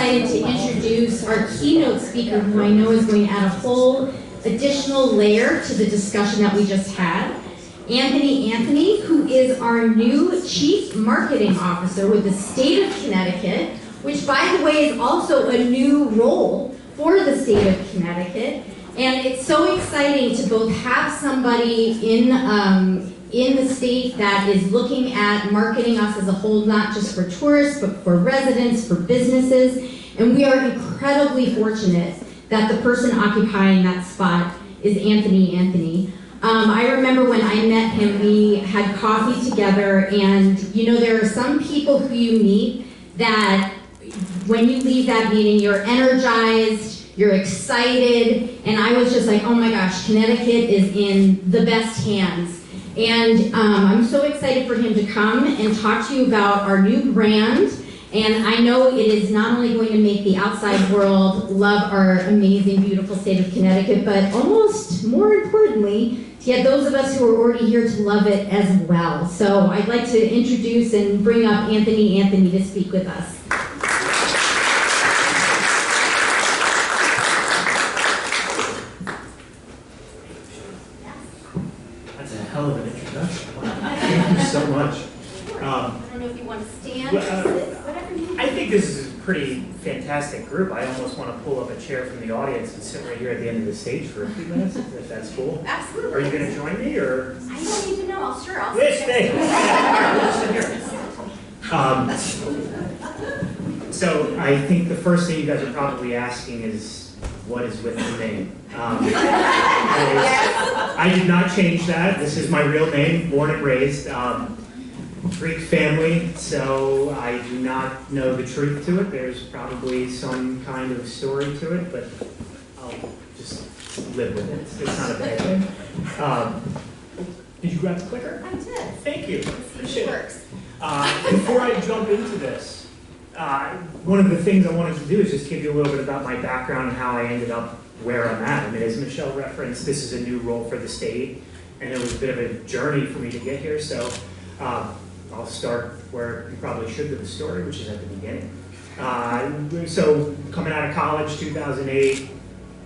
excited to introduce our keynote speaker, who I know is going to add a whole additional layer to the discussion that we just had. Anthony, who is our new Chief Marketing Officer with the state of Connecticut, which, by the way, is also a new role for the state of Connecticut. And it's so exciting to both have somebody in the state that is looking at marketing us as a whole, not just for tourists, but for residents, for businesses. And we are incredibly fortunate that the person occupying that spot is Anthony. I remember when I met him, we had coffee together, and you know, there are some people who you meet that when you leave that meeting, you're energized, you're excited, and I was just like, oh my gosh, Connecticut is in the best hands. And I'm so excited for him to come and talk to you about our new brand. And I know it is not only going to make the outside world love our amazing, beautiful state of Connecticut, but almost more importantly, to get those of us who are already here to love it as well. So I'd like to introduce and bring up Anthony to speak with us. That's a hell of an introduction. Thank you so much. I don't know if you want to stand or sit, whatever you want. I think this is a pretty fantastic group. I almost want to pull up a chair from the audience and sit right here at the end of the stage for a few minutes, if that's cool. Absolutely. Are you going to join me, or? I don't even know. I'll Yes, sit thanks. All right, we'll sit here. So I think the first thing you guys are probably asking is, what is with the name? I did not change that. This is my real name, born and raised. Greek family, so I do not know the truth to it. There's probably some kind of story to it, but I'll just live with it. It's not a bad thing. Did you grab the clicker? I did. Thank you. Appreciate it. Works. Before I jump into this, one of the things I wanted to do is just give you a little bit about my background and how I ended up where I'm at. I mean, as Michelle referenced, this is a new role for the state, and it was a bit of a journey for me to get here. So I'll start where you probably should with the story, which is at the beginning. So coming out of college, 2008,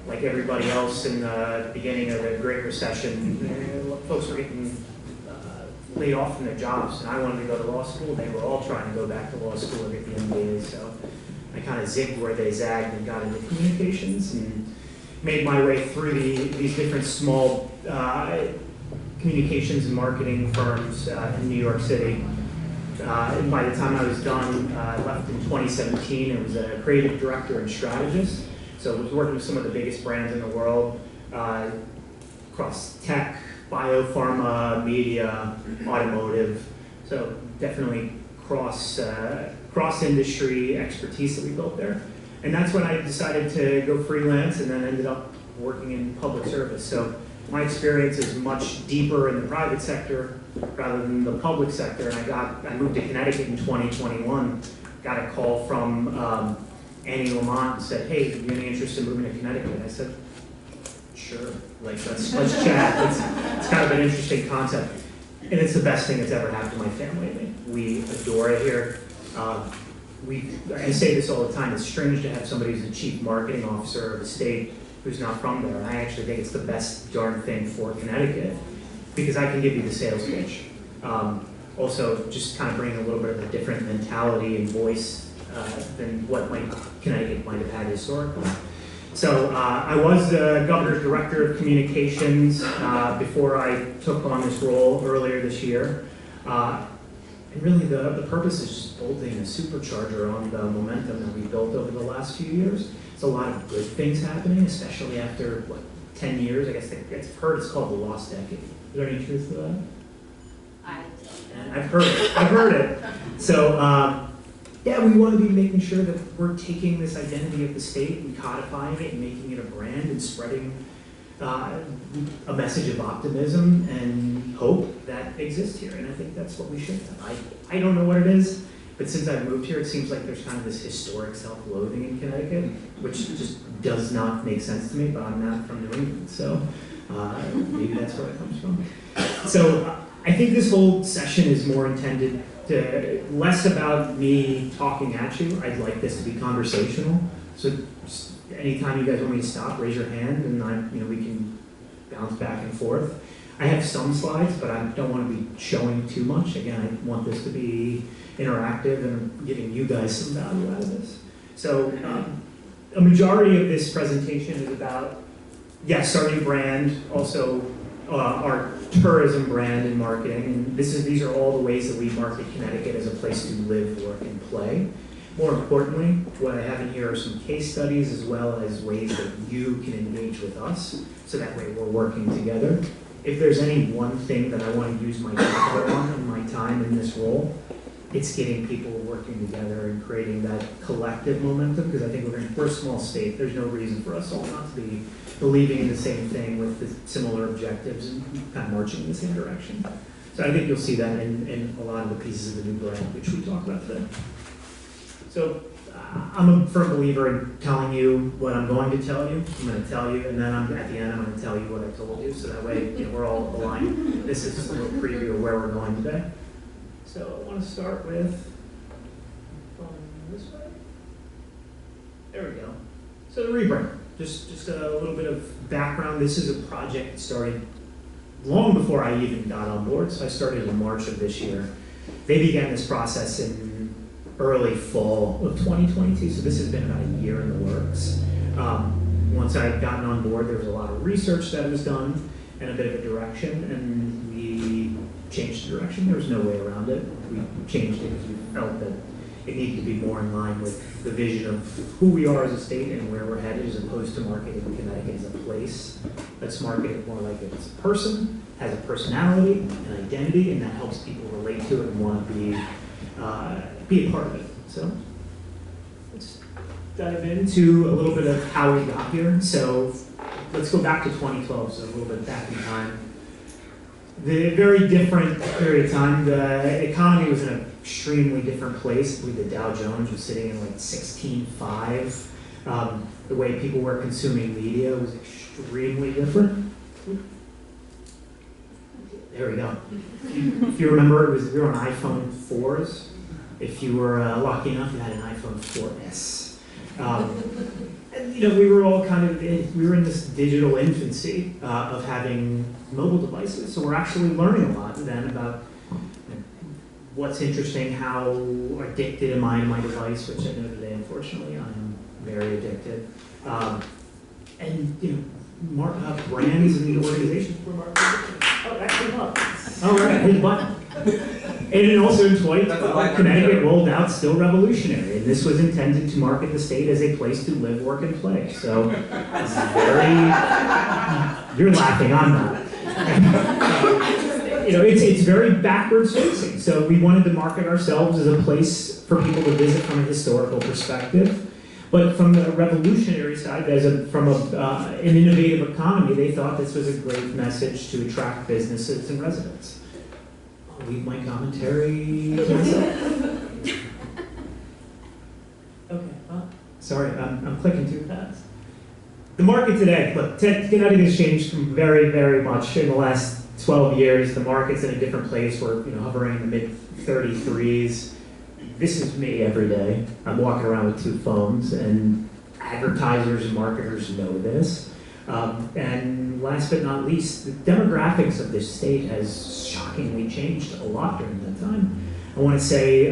like everybody else in the beginning of the Great Recession, folks were getting laid off from their jobs, and I wanted to go to law school. They were all trying to go back to law school and get the MBA, so I kind of zigged where they zagged and got into communications and made my way through these different small communications and marketing firms in New York City. And by the time I was done, I left in 2017. I was a creative director and strategist. So I was working with some of the biggest brands in the world across tech, biopharma, media, automotive. So definitely cross-industry expertise that we built there. And that's when I decided to go freelance and then ended up working in public service. So my experience is much deeper in the private sector rather than the public sector. And I moved to Connecticut in 2021, got a call from Annie Lamont and said, hey, do you have any interest in moving to Connecticut? And I said, sure, like let's chat. It's kind of an interesting concept. And it's the best thing that's ever happened to my family. I mean, we adore it here. I say this all the time, it's strange to have somebody who's the chief marketing officer of a state who's not from there. And I actually think it's the best darn thing for Connecticut because I can give you the sales pitch. Also, just kind of bringing a little bit of a different mentality and voice than what Connecticut might have had historically. So I was the governor's director of communications before I took on this role earlier this year. And really the purpose is just bolting a supercharger on the momentum that we built over the last few years. There's a lot of good things happening, especially after, 10 years? I guess I've heard it's called the lost decade. Is there any truth to that? I've heard it. So, yeah, we want to be making sure that we're taking this identity of the state and codifying it and making it a brand and spreading a message of optimism and hope that exists here. And I think that's what we should have. I don't know what it is, but since I've moved here, it seems like there's kind of this historic self-loathing in Connecticut, which just does not make sense to me, but I'm not from New England, so maybe that's where it comes from. So I think this whole session is more intended less about me talking at you. I'd like this to be conversational. So just anytime you guys want me to stop, raise your hand, and we can bounce back and forth. I have some slides, but I don't want to be showing too much. Again, I want this to be interactive and giving you guys some value out of this. So a majority of this presentation is about, yes, our new brand, also our tourism brand and marketing. And these are all the ways that we market Connecticut as a place to live, work, and play. More importantly, what I have in here are some case studies as well as ways that you can engage with us, so that way we're working together. If there's any one thing that I want to use my capital on in my time in this role, it's getting people working together and creating that collective momentum, because I think we're a small state. There's no reason for us all not to be believing in the same thing with the similar objectives and kind of marching in the same direction. So I think you'll see that in a lot of the pieces of the new brand, which we talk about today. So I'm a firm believer in telling you what I'm going to tell you. I'm going to tell you, and then at the end, I'm going to tell you what I told you, so that way we're all aligned. This is just a little preview of where we're going today. So I want to start with, this way. There we go. So the rebrand, just a little bit of background. This is a project that started long before I even got on board. So I started in March of this year. They began this process in early fall of 2022. So this has been about a year in the works. Once I had gotten on board, there was a lot of research that was done and a bit of a direction, and we changed the direction. There was no way around it. We changed it because we felt that it needed to be more in line with the vision of who we are as a state and where we're headed, as opposed to marketing Connecticut as a place. Let's market it more like it's a person, has a personality, an identity, and that helps people relate to it and want to be a part of it. So let's dive into a little bit of how we got here. So let's go back to 2012, so a little bit back in time. The very different period of time. The economy was in an extremely different place. I believe the Dow Jones was sitting in like 16.5. The way people were consuming media was extremely different. There we go. If you remember, we were on iPhone 4s. If you were lucky enough, you had an iPhone 4S. And, we were all we were in this digital infancy of having mobile devices. So we're actually learning a lot then about what's interesting, how addicted am I to my device, which I know today, unfortunately, I am very addicted. And, brands and organizations were marketing. Oh, that came up. All right, hit the button. And then also in 2012, Connecticut rolled out Still Revolutionary, and this was intended to market the state as a place to live, work, and play. So it's you're laughing, I'm not. It's very backwards facing. So we wanted to market ourselves as a place for people to visit from a historical perspective. But from the revolutionary side, from an innovative economy, they thought this was a great message to attract businesses and residents. I'll leave my commentary to myself. Okay, sorry, I'm clicking too fast. The market today, look, Connecticut has changed very, very much in the last 12 years. The market's in a different place. We're hovering in the mid-33s. This is me every day. I'm walking around with 2 phones, and advertisers and marketers know this. And last but not least, the demographics of this state has shockingly changed a lot during that time. I want to say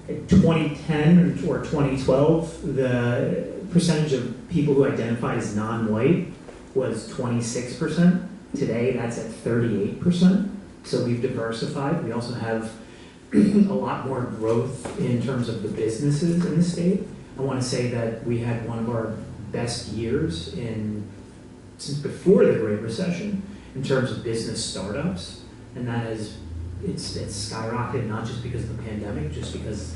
in 2010 or 2012, the percentage of people who identified as non-white was 26%. Today, that's at 38%. So we've diversified. We also have a lot more growth in terms of the businesses in the state. I want to say that we had one of our best years since before the Great Recession in terms of business startups, and that is it's skyrocketed, not just because of the pandemic, just because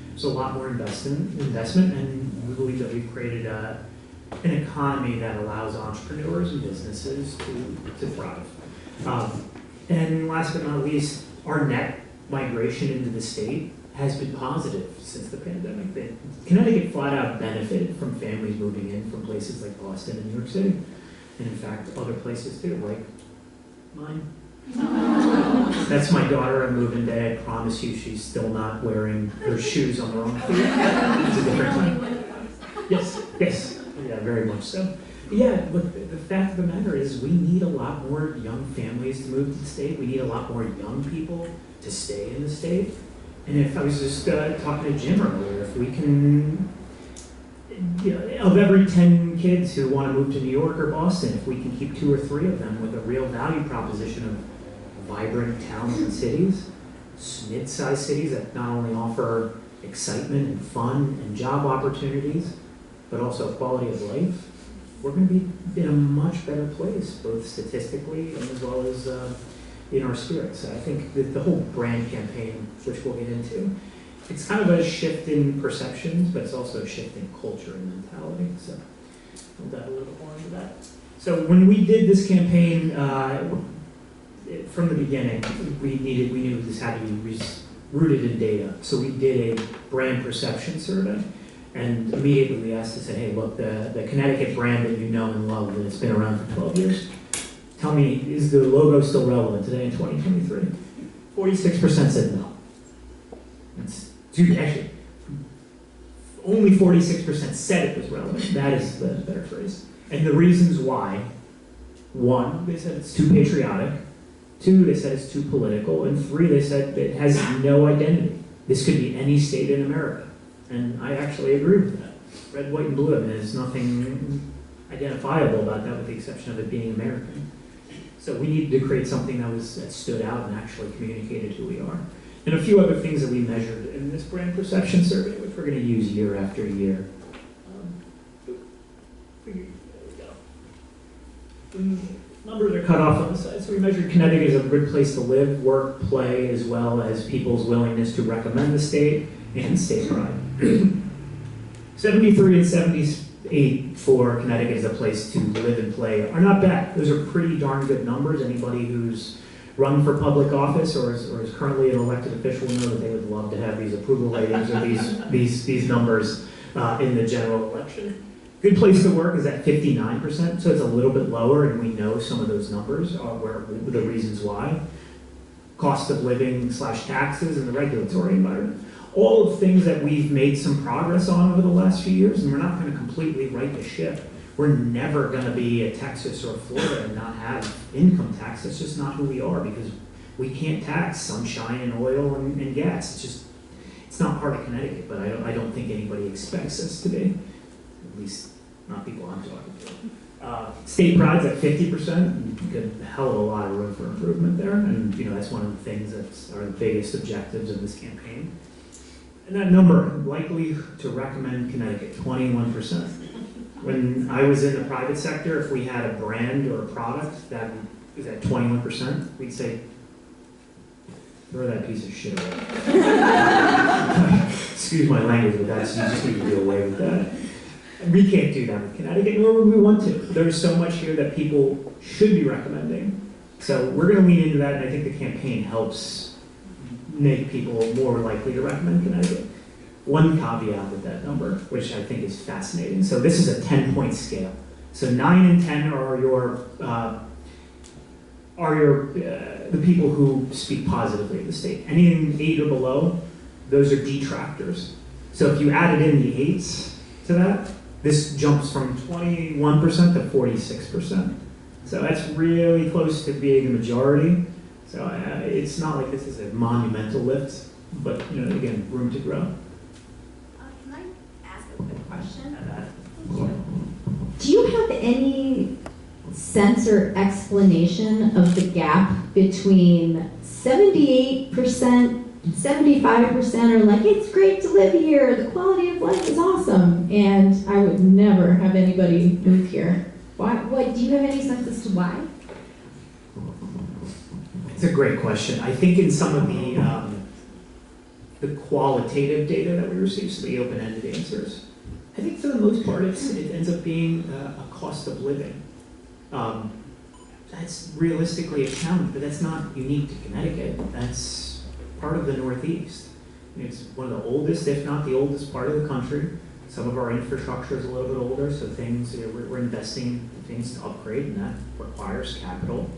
there's a lot more investment, and we believe that we've created an economy that allows entrepreneurs and businesses to thrive. And last but not least, our net migration into the state has been positive since the pandemic. Connecticut flat out benefited from families moving in from places like Boston and New York City, and in fact other places too, like mine. That's my daughter on moving day. I promise you she's still not wearing her shoes on the wrong feet. It's a different time. Yes, yeah, very much so. Yeah, look, the fact of the matter is we need a lot more young families to move to the state. We need a lot more young people to stay in the state. And if I was just talking to Jim earlier, if we can, of every 10 kids who want to move to New York or Boston, if we can keep 2 or 3 of them with a real value proposition of vibrant towns and cities, mid-sized cities that not only offer excitement and fun and job opportunities, but also quality of life, we're going to be in a much better place, both statistically and as well as in our spirits. I think that the whole brand campaign, which we'll get into, it's kind of a shift in perceptions, but it's also a shift in culture and mentality. So I'll dive a little bit more into that. So when we did this campaign, from the beginning, we knew this had to be rooted in data. So we did a brand perception survey, and immediately we asked to say, hey, look, the Connecticut brand that you know and love, and it's been around for 12 years, tell me, is the logo still relevant today in 2023? 46% said no. Actually, only 46% said it was relevant. That is the better phrase. And the reasons why: 1, they said it's too patriotic. 2, they said it's too political. And 3, they said it has no identity. This could be any state in America. And I actually agree with that. Red, white, and blue. I mean, there's nothing identifiable about that with the exception of it being American. So we needed to create something that stood out and actually communicated who we are. And a few other things that we measured in this brand perception survey, which we're going to use year after year. There we go. Numbers are cut off on the side. So we measured Connecticut as a good place to live, work, play, as well as people's willingness to recommend the state and state pride. 73 and 78 for Connecticut as a place to live and play are not bad. Those are pretty darn good numbers. Anybody who's run for public office or is currently an elected official know that they would love to have these approval ratings or these numbers in the general election. Good place to work is at 59%, so it's a little bit lower, and we know some of those numbers are the reasons why. Cost of living / taxes and the regulatory environment. All of things that we've made some progress on over the last few years, and we're not going to completely right the ship. We're never going to be a Texas or Florida and not have income tax. That's just not who we are, because we can't tax sunshine and oil and gas. It's not part of Connecticut, but I don't think anybody expects us to be, at least not people I'm talking to. State pride's at 50%. Got a hell of a lot of room for improvement there, and that's one of the things that are the biggest objectives of this campaign. And that number, likely to recommend Connecticut, 21%. When I was in the private sector, if we had a brand or a product that was at 21%, we'd say, throw that piece of shit away. Excuse my language, but you just need to do away with that. And we can't do that with Connecticut, nor would we want to. There's so much here that people should be recommending. So we're going to lean into that, and I think the campaign helps make people more likely to recommend Connecticut. One caveat with that number, which I think is fascinating. So this is a 10-point scale. So 9 and 10 are the people who speak positively of the state. Anything 8 or below, those are detractors. So if you added in the 8s to that, this jumps from 21% to 46%. So that's really close to being the majority. So it's not like this is a monumental lift, but again, room to grow. Can I ask a quick question? Do you have any sense or explanation of the gap between 78% and 75% are like, it's great to live here, the quality of life is awesome, and I would never have anybody move here? Why? Do you have any sense as to why? It's a great question. I think in some of the qualitative data that we receive, so the open-ended answers, I think for the most part it ends up being a cost of living. That's realistically a challenge, but that's not unique to Connecticut. That's part of the Northeast. It's one of the oldest, if not the oldest part of the country. Some of our infrastructure is a little bit older, so things we're investing in things to upgrade, and that requires capital.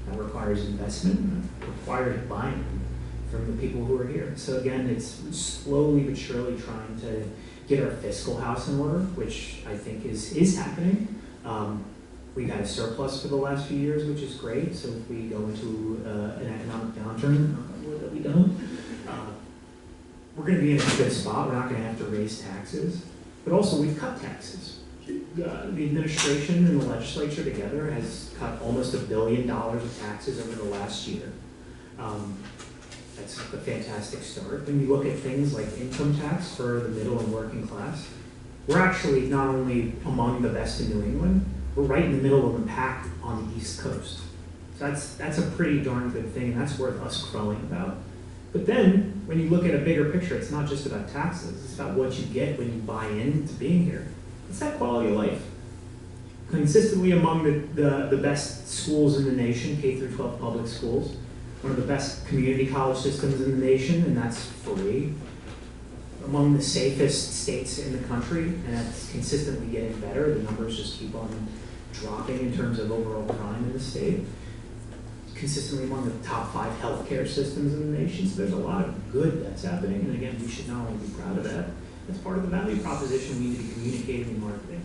That requires investment, and that requires buy-in from the people who are here. So again, it's slowly but surely trying to get our fiscal house in order, which I think is happening. We've had a surplus for the last few years, which is great. So if we go into an economic downturn, that we don't, we're going to be in a good spot. We're not going to have to raise taxes. But also, we've cut taxes. The administration and the legislature together has cut almost $1 billion of taxes over the last year. That's a fantastic start. When you look at things like income tax for the middle and working class, we're actually not only among the best in New England, we're right in the middle of the pack on the East Coast. So that's a pretty darn good thing, and that's worth us crowing about. But then, when you look at a bigger picture, it's not just about taxes, it's about what you get when you buy into being here. It's that quality of life. Consistently among the best schools in the nation, K through 12 public schools, one of the best community college systems in the nation, and that's free. Among the safest states in the country, and that's consistently getting better. The numbers just keep on dropping in terms of overall crime in the state. Consistently among the top 5 healthcare systems in the nation. So there's a lot of good that's happening, and again, we should not only be proud of that, that's part of the value proposition we need to be communicating in marketing.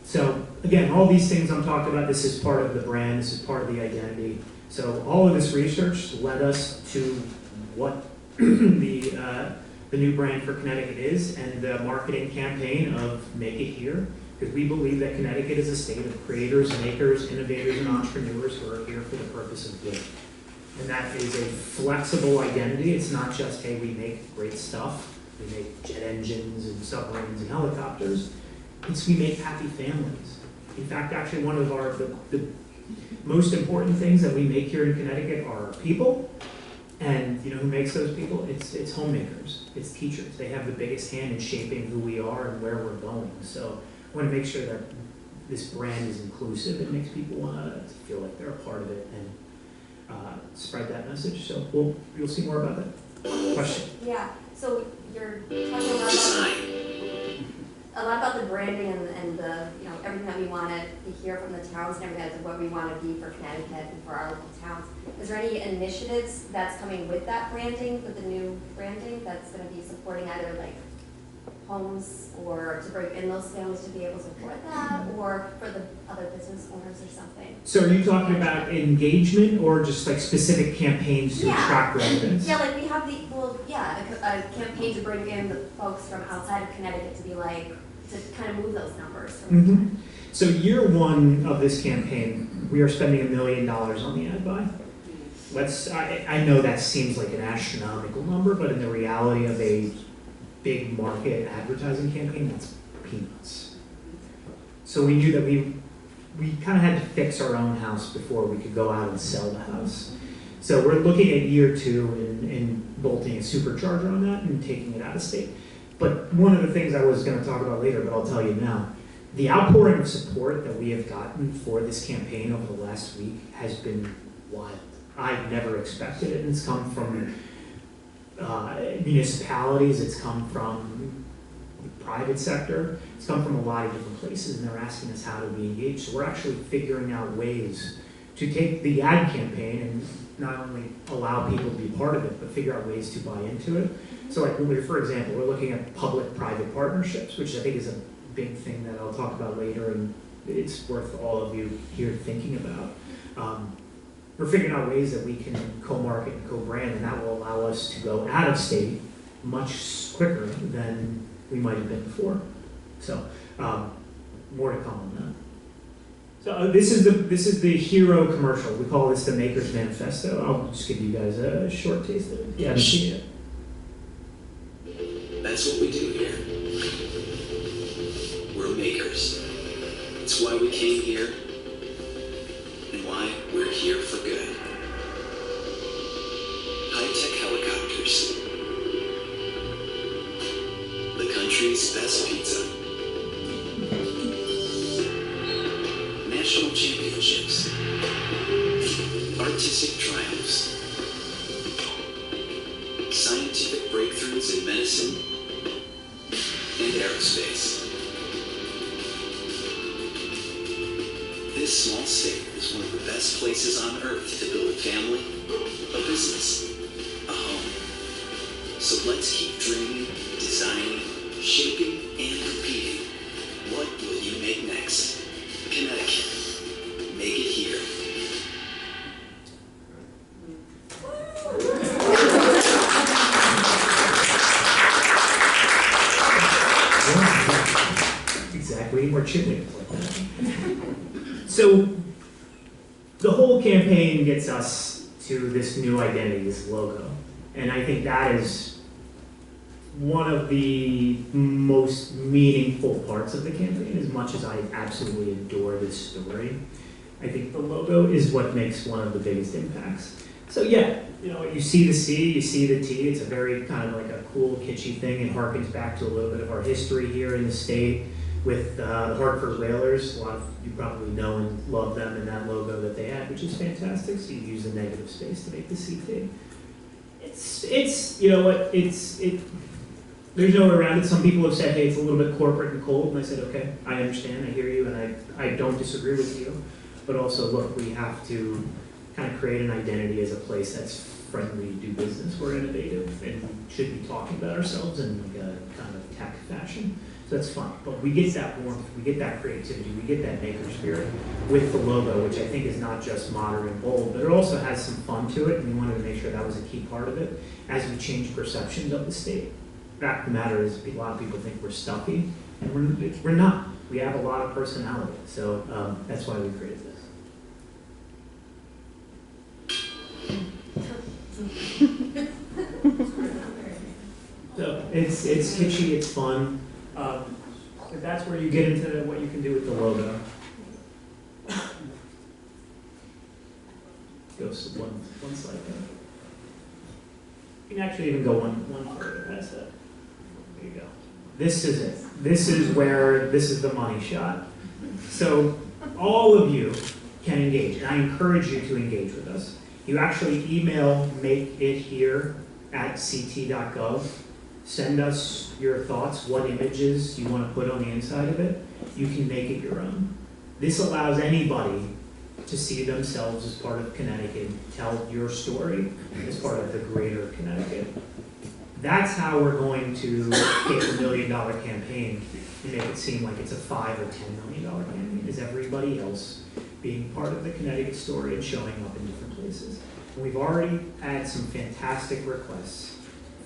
So again, all these things I'm talking about, this is part of the brand, this is part of the identity. So all of this research led us to what the new brand for Connecticut is, and the marketing campaign of Make It Here, because we believe that Connecticut is a state of creators, makers, innovators, and entrepreneurs who are here for the purpose of good. And that is a flexible identity. It's not just, hey, we make great stuff. We make jet engines and submarines and helicopters. It's we make happy families. In fact, actually one of the most important things that we make here in Connecticut are our people. And you know who makes those people? It's homemakers, it's teachers. They have the biggest hand in shaping who we are and where we're going. So I want to make sure that this brand is inclusive. It makes people want to feel like they're a part of it and spread that message. So you'll see more about that. Question? Yeah, so you're talking a lot about the branding and the, you know, everything that we want to hear from the towns and everything, what we want to be for Connecticut and for our local towns. Is there any initiatives that's coming with that branding, with the new branding, that's going to be supporting either like homes or to bring in those families to be able to support that, or for the other business owners or something? So are you talking about engagement or just like specific campaigns to attract residents? Yeah, like we have a campaign to bring in the folks from outside of Connecticut to be like, to kind of move those numbers. Mm-hmm. So year one of this campaign, we are spending $1 million on the ad buy. I know that seems like an astronomical number, but in the reality of a big market advertising campaign, that's peanuts. So we knew that we kind of had to fix our own house before we could go out and sell the house. So we're looking at year two and bolting a supercharger on that and taking it out of state. But one of the things I was going to talk about later, but I'll tell you now, the outpouring of support that we have gotten for this campaign over the last week has been wild. I've never expected it, and it's come from municipalities, it's come from the private sector, it's come from a lot of different places, and they're asking us how to be engaged. So we're actually figuring out ways to take the ad campaign and not only allow people to be part of it, but figure out ways to buy into it. So like, for example, we're looking at public-private partnerships, which I think is a big thing that I'll talk about later, and it's worth all of you here thinking about. We're figuring out ways that we can co-market and co-brand, and that will allow us to go out of state much quicker than we might have been before. So more to come on that. So this is the hero commercial. We call this the Maker's Manifesto. I'll just give you guys a short taste of it if you haven't seen it. That's what we do here. We're makers. It's why we came here and why we're here for good. High-tech helicopters. The country's best pizza. National championships. Artistic triumphs. Scientific breakthroughs in medicine and aerospace. This small state is as one of the best places on earth to build a family, a business, a home. So let's keep dreaming, designing, shaping, and repeating. What will you make next? Connecticut. Make it here. Exactly, more cheerleaders like that. So the whole campaign gets us to this new identity, this logo. And I think that is one of the most meaningful parts of the campaign, as much as I absolutely adore this story. I think the logo is what makes one of the biggest impacts. So yeah, you see the C, you see the T, it's a very kind of like a cool, kitschy thing. It harkens back to a little bit of our history here in the state with the Hartford Whalers. A lot of you probably know and love them and that logo that they had, which is fantastic. So you use the negative space to make the CT. It's you know what, there's no way around it. Some people have said, hey, it's a little bit corporate and cold, and I said, okay, I understand, I hear you, and I don't disagree with you. But also, look, we have to kind of create an identity as a place that's friendly to do business. We're innovative, and we should be talking about ourselves in like a kind of tech fashion. So that's fun. But we get that warmth, we get that creativity, we get that maker spirit with the logo, which I think is not just modern and bold, but it also has some fun to it, and we wanted to make sure that was a key part of it as we change perceptions of the state. The fact of the matter is, a lot of people think we're stuffy, and we're not. We have a lot of personality, so that's why we created this. So it's kitschy, it's fun. But that's where you get into what you can do with the logo. Goes one slide down. You can actually even go one further past that. There you go. This is it. This is the money shot. So all of you can engage, and I encourage you to engage with us. You actually email makeithere@ct.gov. Send us your thoughts, what images you want to put on the inside of it. You can make it your own. This allows anybody to see themselves as part of Connecticut, tell your story as part of the greater Connecticut. That's how we're going to hit the $1 million campaign and make it seem like it's a $5 or $10 million campaign, is everybody else being part of the Connecticut story and showing up in different places. And we've already had some fantastic requests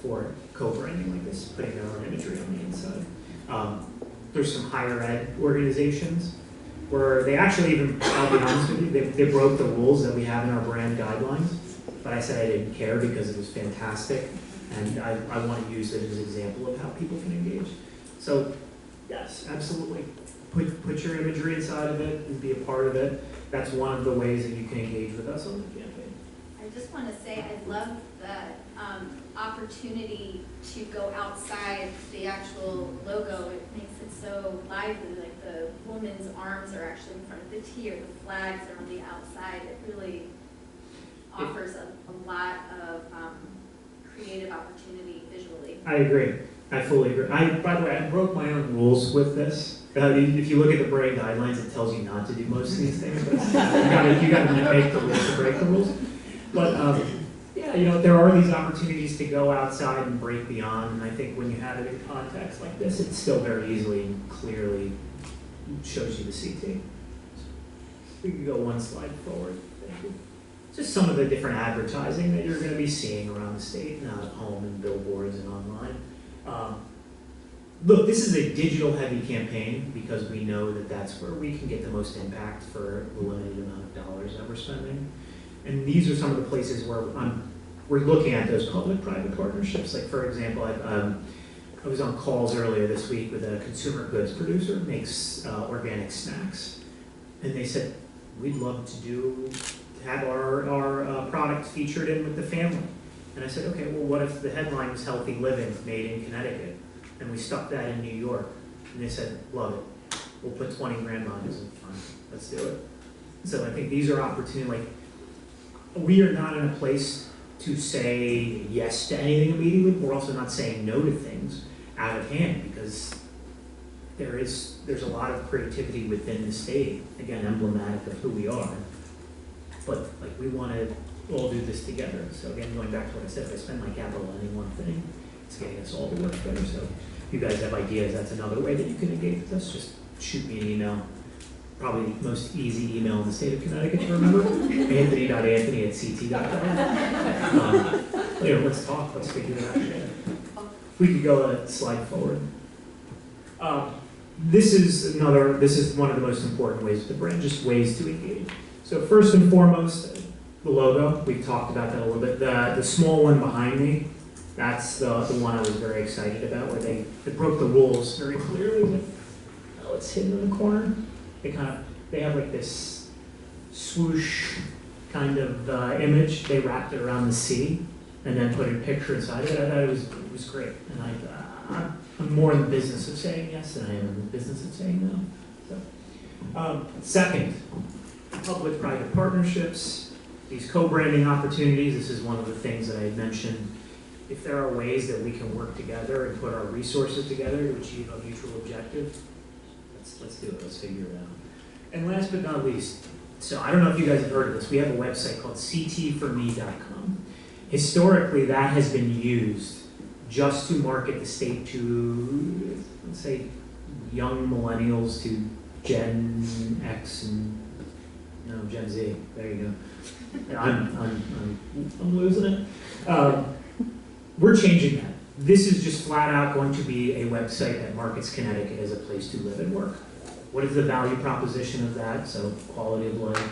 for co-branding like this, putting their own imagery on the inside. There's some higher ed organizations where they actually even, I'll be honest with you, they broke the rules that we have in our brand guidelines, but I said I didn't care because it was fantastic, and I want to use it as an example of how people can engage. So yes, absolutely. Put your imagery inside of it and be a part of it. That's one of the ways that you can engage with us on the campaign. I just want to say I love the opportunity to go outside the actual logo. It makes it so lively, like the woman's arms are actually in front of the T, or the flags are on the outside. It really offers a lot of creative opportunity visually. I agree. I fully agree. By the way, I broke my own rules with this. If you look at the brand guidelines, it tells you not to do most of these things. But you got to make the rules to break the rules. But yeah, there are these opportunities to go outside and break beyond. And I think when you have it in context like this, it still very easily and clearly shows you the CT. We can go one slide forward. Thank you. Just some of the different advertising that you're going to be seeing around the state, and out at home and billboards and online. Look, this is a digital-heavy campaign because we know that that's where we can get the most impact for the limited amount of dollars that we're spending. And these are some of the places where we're looking at those public-private partnerships. Like, for example, I was on calls earlier this week with a consumer goods producer who makes organic snacks. And they said, we'd love to have our product featured in with the family. And I said, okay, well, what if the headline was Healthy Living, made in Connecticut? And we stuck that in New York. And they said, love it. We'll put 20 grand on it. Fine, let's do it. So I think these are opportunities. Like, we are not in a place to say yes to anything immediately. We're also not saying no to things out of hand because there's a lot of creativity within the state, again, emblematic of who we are. but like we want to all do this together. So again, going back to what I said, if I spend my capital on any one thing, it's getting us all to work better. So if you guys have ideas, that's another way that you can engage with us. Just shoot me an email. Probably the most easy email in the state of Connecticut to remember, anthony.anthony@ct.gov. Let's talk, let's figure it out together. If we could go a slide forward. This is one of the most important ways of the brand, just ways to engage. So first and foremost, the logo, we've talked about that a little bit. The small one behind me, that's the one I was very excited about, where they broke the rules very clearly with, it's hidden in the corner. They have like this swoosh kind of image. They wrapped it around the C and then put a picture inside of it. I thought it was great. And I'm more in the business of saying yes than I am in the business of saying no. So, second, public-private partnerships, these co-branding opportunities. This is one of the things that I had mentioned. If there are ways that we can work together and put our resources together to achieve a mutual objective, let's do it. Let's figure it out. And last but not least, so I don't know if you guys have heard of this. We have a website called ctforme.com. Historically, that has been used just to market the state to, let's say, young millennials, to Gen X and Gen Z. There you go. I'm losing it. We're changing that. This is just flat out going to be a website that markets Connecticut as a place to live and work. What is the value proposition of that? So quality of life.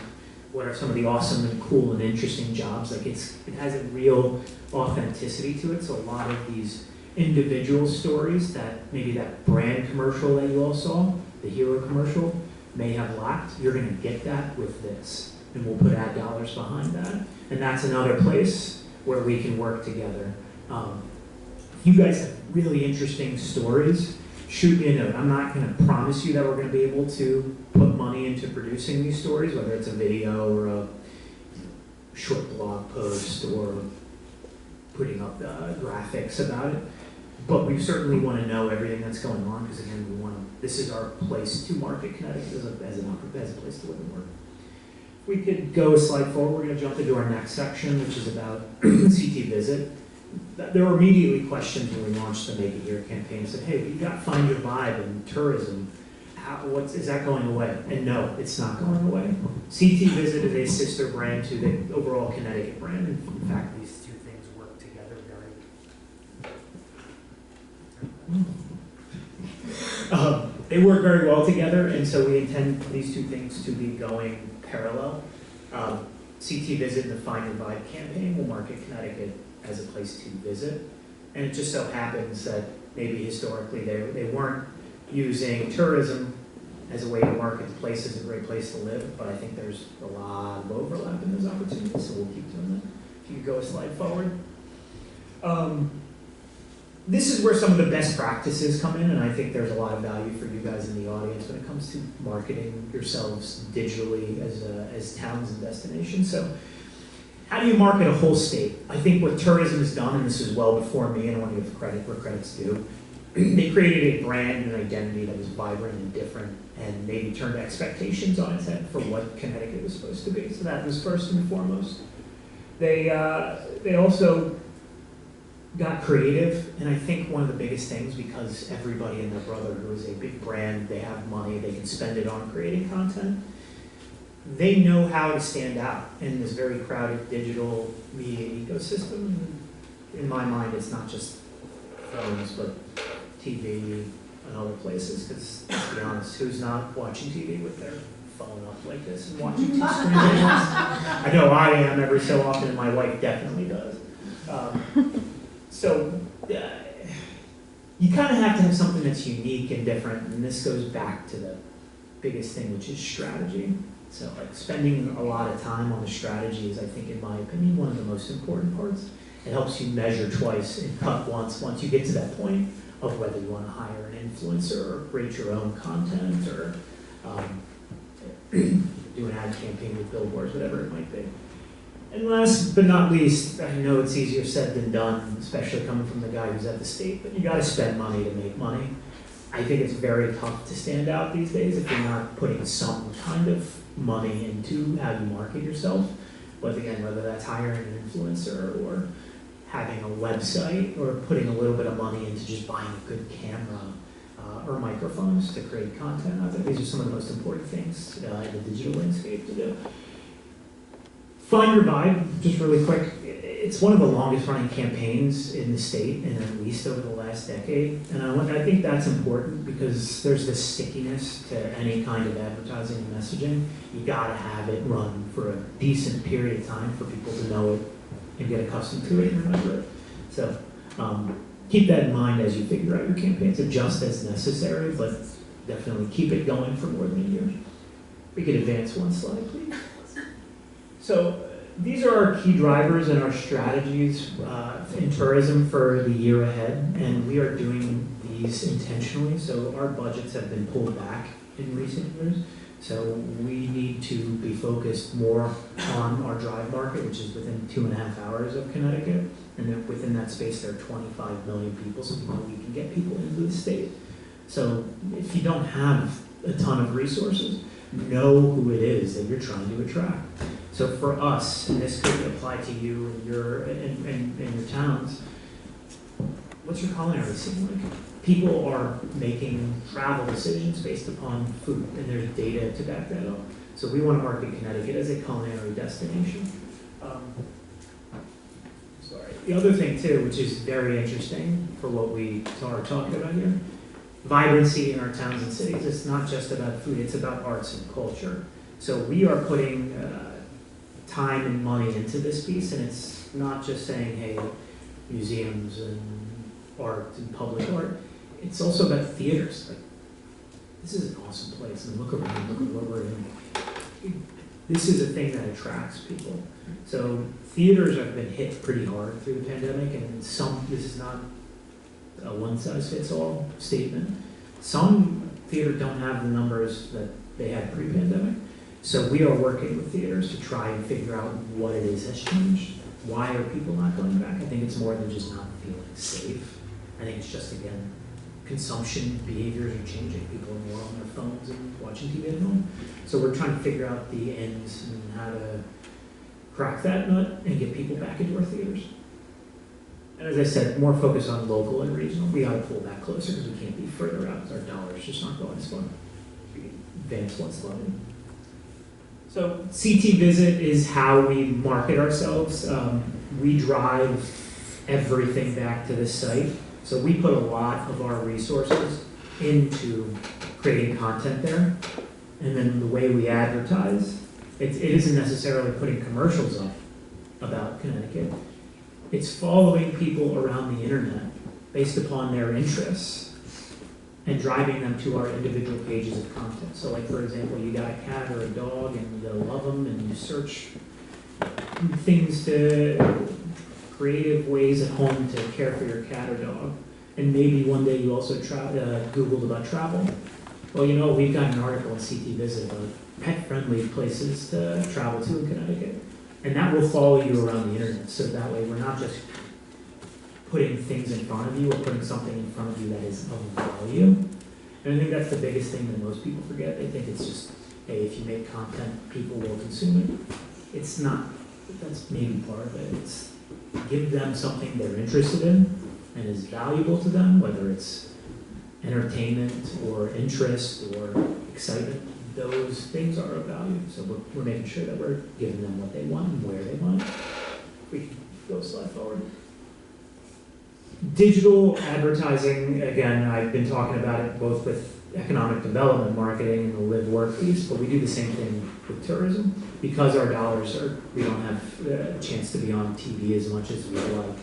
What are some of the awesome and cool and interesting jobs? Like it has a real authenticity to it. So a lot of these individual stories that maybe that brand commercial that you all saw, the hero commercial, may have lacked, you're going to get that with this. And we'll put ad dollars behind that. And that's another place where we can work together. If you guys have really interesting stories, shoot me a note. I'm not going to promise you that we're going to be able to put money into producing these stories, whether it's a video or a short blog post or putting up graphics about it. But we certainly want to know everything that's going on because, again, this is our place to market Connecticut as a place to live and work. If we could go a slide forward, we're going to jump into our next section, which is about CT Visit. There were immediately questions when we launched the Make It Here campaign and said, hey, you got to find your vibe in tourism. Is that going away? And no, it's not going away. CT Visit is a sister brand to the overall Connecticut brand. And in fact, these two things work together they work very well together, and so we intend these two things to be going parallel. CT Visit and the Find Your Vibe campaign will market Connecticut as a place to visit. And it just so happens that maybe historically they weren't using tourism as a way to market the place as a great place to live, but I think there's a lot of overlap in those opportunities, so we'll keep doing that. If you could go a slide forward. This is where some of the best practices come in, and I think there's a lot of value for you guys in the audience when it comes to marketing yourselves digitally as towns and destinations. So how do you market a whole state? I think what tourism has done, and this is well before me, and I want to give credit where credit's due, they created a brand and an identity that was vibrant and different and maybe turned expectations on its head for what Connecticut was supposed to be. So that was first and foremost. They also got creative, and I think one of the biggest things, because everybody and their brother who is a big brand, they have money, they can spend it on creating content. They know how to stand out in this very crowded digital media ecosystem. In my mind, it's not just phones, but TV and other places, because let's be honest, who's not watching TV with their phone up like this and watching two screens at once? I know I am every so often, and my wife definitely does. So you kind of have to have something that's unique and different, and this goes back to the biggest thing, which is strategy. So like spending a lot of time on the strategy is, I think, in my opinion, one of the most important parts. It helps you measure twice and cut once you get to that point of whether you want to hire an influencer or create your own content or do an ad campaign with billboards, whatever it might be. And last but not least, I know it's easier said than done, especially coming from the guy who's at the state, but you got to spend money to make money. I think it's very tough to stand out these days if you're not putting some kind of money into how you market yourself. But again, whether that's hiring an influencer or having a website or putting a little bit of money into just buying a good camera or microphones to create content. I think these are some of the most important things in the digital landscape to do. Find Your Vibe, just really quick. It's one of the longest running campaigns in the state, and at least over the last decade. And I think that's important because there's this stickiness to any kind of advertising and messaging. You gotta have it run for a decent period of time for people to know it and get accustomed to it and remember it. So keep that in mind as you figure out your campaigns. Adjust as necessary, but definitely keep it going for more than a year. We could advance one slide, please. So these are our key drivers and our strategies in tourism for the year ahead, and we are doing these intentionally. So our budgets have been pulled back in recent years. So we need to be focused more on our drive market, which is within 2.5 hours of Connecticut. And then within that space, there are 25 million people, so we know we can get people into the state. So if you don't have a ton of resources, know who it is that you're trying to attract. So for us, and this could apply to you and your towns, what's your culinary scene like? People are making travel decisions based upon food, and there's data to back that up. So we want to market Connecticut as a culinary destination. The other thing too, which is very interesting for what we are talking about here, vibrancy in our towns and cities. It's not just about food, it's about arts and culture. So we are putting time and money into this piece, and it's not just saying, hey, museums and art and public art. It's also about theaters. Like, this is an awesome place, and look around, look at what we're in. This is a thing that attracts people. So theaters have been hit pretty hard through the pandemic, and this is not a one-size-fits-all statement. Some theaters don't have the numbers that they had pre-pandemic. So we are working with theaters to try and figure out what it is that's changed. Why are people not going back? I think it's more than just not feeling safe. I think it's just, again, consumption behaviors are changing. People are more on their phones and watching TV at home. So we're trying to figure out the ends and how to crack that nut and get people back into our theaters. And as I said, more focus on local and regional. We ought to pull that closer because we can't be further out because our dollars just aren't going as far. We can advance one slide. So CT Visit is how we market ourselves. We drive everything back to this site. So we put a lot of our resources into creating content there. And then the way we advertise, it isn't necessarily putting commercials up about Connecticut. It's following people around the internet based upon their interests and driving them to our individual pages of content. So like, for example, you got a cat or a dog and you love them and you search things to creative ways at home to care for your cat or dog. And maybe one day you also Googled about travel. Well, you know, we've got an article in CT Visit about pet-friendly places to travel to in Connecticut. And that will follow you around the internet. So that way we're not just putting things in front of you, we're putting something in front of you that is of value. And I think that's the biggest thing that most people forget. They think it's just, hey, if you make content, people will consume it. It's not. That's maybe part of it. It's give them something they're interested in and is valuable to them, whether it's entertainment or interest or excitement. Those things are of value. So we're making sure that we're giving them what they want and where they want. We can go a slide forward. Digital advertising, again, I've been talking about it both with economic development marketing and the live work piece, but we do the same thing with tourism. Because our dollars are, we don't have a chance to be on TV as much as we like.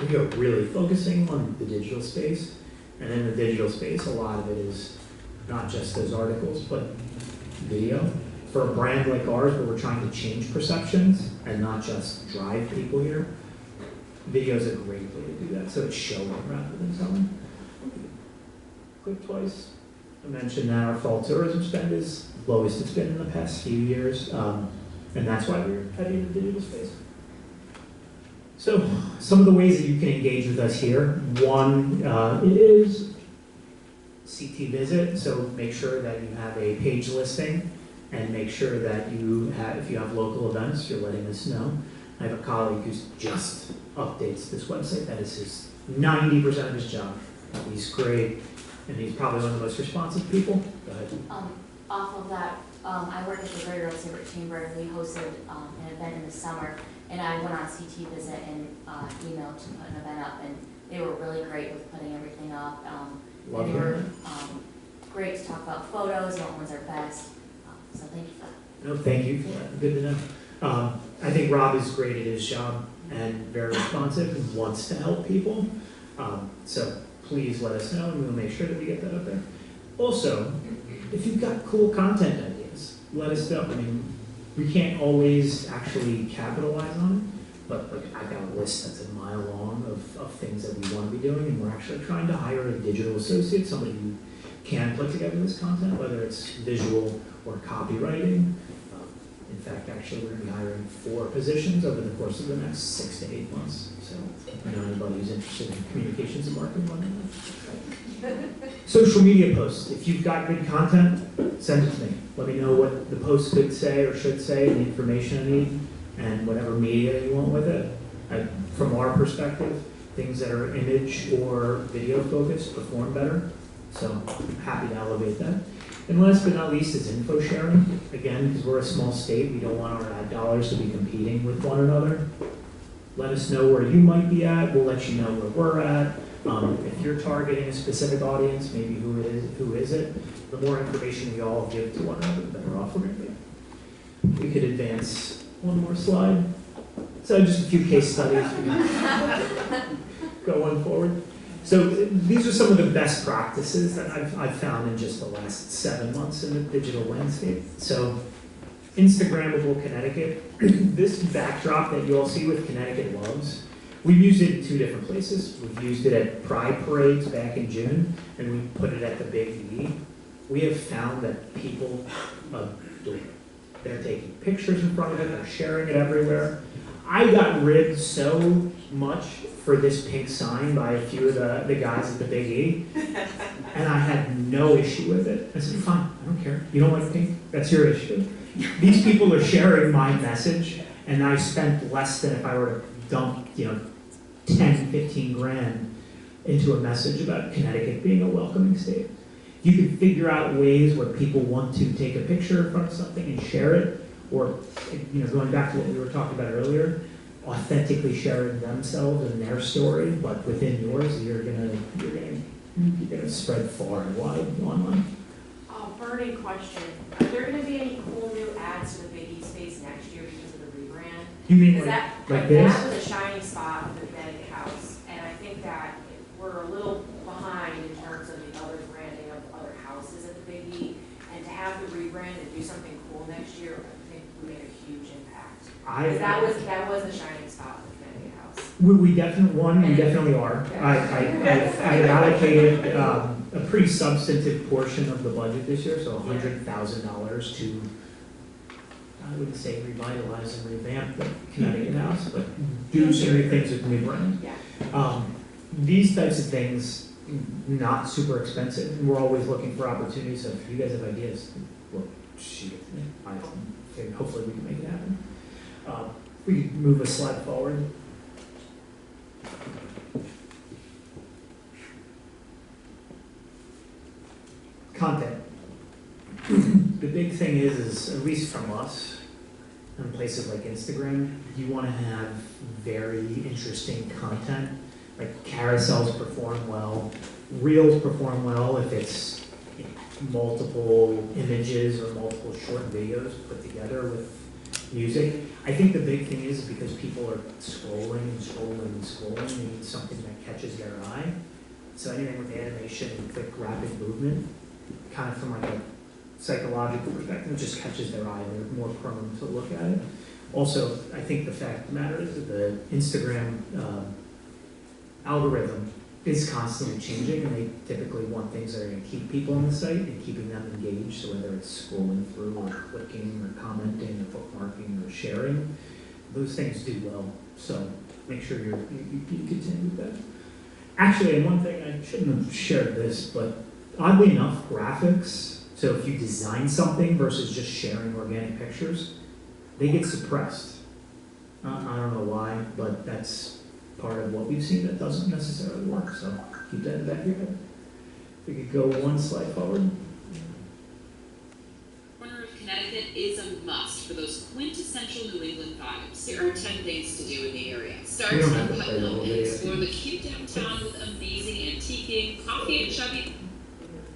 We are really focusing on the digital space. And in the digital space, a lot of it is not just those articles, but video. For a brand like ours, where we're trying to change perceptions and not just drive people here, video is a great way to do that. So it's showing rather than telling. Click twice. I mentioned that our fall tourism spend is lowest it's been in the past few years, and that's why we're heading into the digital space. So some of the ways that you can engage with us here. One is CT Visit, so make sure that you have a page listing and make sure that you have, if you have local events, you're letting us know. I have a colleague who just updates this website. That is his 90% of his job. He's great, and he's probably one of the most responsive people. Go ahead. Off of that, I work at the Greater Oak Civic Chamber, and we hosted an event in the summer, and I went on CT visit and emailed to put an event up, and they were really great with putting everything up. Love and they were hearing great to talk about photos and what ones are best. So thank you for that. No, thank you for that. Good to know. I think Rob is great at his job and very responsive and wants to help people. So please let us know, and we'll make sure that we get that up there. Also, if you've got cool content ideas, let us know. I mean, we can't always actually capitalize on it, but like I've got a list that's a mile long of things that we want to be doing, and we're actually trying to hire a digital associate, somebody who can put together this content, whether it's visual or copywriting. In fact, actually, we're going to be hiring 4 positions over the course of the next 6 to 8 months. So if you know anybody who's interested in communications and marketing, social media posts. If you've got good content, send it to me. Let me know what the post could say or should say, the information I need, and whatever media you want with it. From our perspective, things that are image or video focused perform better. So I'm happy to elevate that. And last but not least is info sharing. Again, because we're a small state, we don't want our ad dollars to be competing with one another. Let us know where you might be at. We'll let you know where we're at. If you're targeting a specific audience, maybe who is it? The more information we all give to one another, the better off we're going to be. We could advance one more slide. So just a few case studies. Go one forward. So these are some of the best practices that I've found in just the last 7 months in the digital landscape. So Instagrammable Connecticut, this backdrop that you all see with Connecticut Loves, we've used it in 2 different places. We've used it at Pride parades back in June, and we put it at the Big E. We have found that people adore it. They're taking pictures in front of it, they're sharing it everywhere. I got ribbed so much for this pink sign by a few of the guys at the Big E, and I had no issue with it. I said, fine, I don't care. You don't like pink? That's your issue. These people are sharing my message, and I spent less than if I were to dump, 10, 15 grand into a message about Connecticut being a welcoming state. You can figure out ways where people want to take a picture in front of something and share it, or going back to what we were talking about earlier, authentically sharing themselves and their story, but within yours, you're gonna spread far and wide online. Burning question. Are there going to be any cool new ads for the Big E space next year because of the rebrand? You mean Is like that this? was a shining spot of the Connecticut House, and I think that we're a little behind in terms of the other branding of other houses at the Big E, and to have the rebrand and do something cool next year, I think we made a huge impact. Because that was the shining spot of the Connecticut House. We definitely are. I allocated a pretty substantive portion of the budget this year, so $100,000 to, I wouldn't say revitalize and revamp the Connecticut House, but do some new things with new brand. Yeah. These types of things, not super expensive. We're always looking for opportunities, so if you guys have ideas, well, shoot it to me. Hopefully we can make it happen. We can move a slide forward. Content. The big thing is at least from us, in places like Instagram, you want to have very interesting content. Like carousels perform well, reels perform well if it's multiple images or multiple short videos put together with music. I think the big thing is because people are scrolling and scrolling and scrolling, they need something that catches their eye. So anything with animation and quick, rapid movement, kind of from like a psychological perspective, just catches their eye and they're more prone to look at it. Also, I think the fact of the matter is that the Instagram algorithm is constantly changing, and they typically want things that are going to keep people on the site and keeping them engaged. So whether it's scrolling through or clicking or commenting or bookmarking or sharing, those things do well. So make sure you continue with that. Actually, and one thing, I shouldn't have shared this, but oddly enough, graphics So if you design something versus just sharing organic pictures, they get suppressed. I don't know why, but that's part of what we've seen that doesn't necessarily work, so keep that in the back of your head. If we could go one slide forward. Corner of Connecticut is a must for those quintessential New England vibes. There are 10 things to do in the area. Start We don't on have to play the Putnam whole and video. explore the cute downtown with amazing antiquing, coffee and chubby.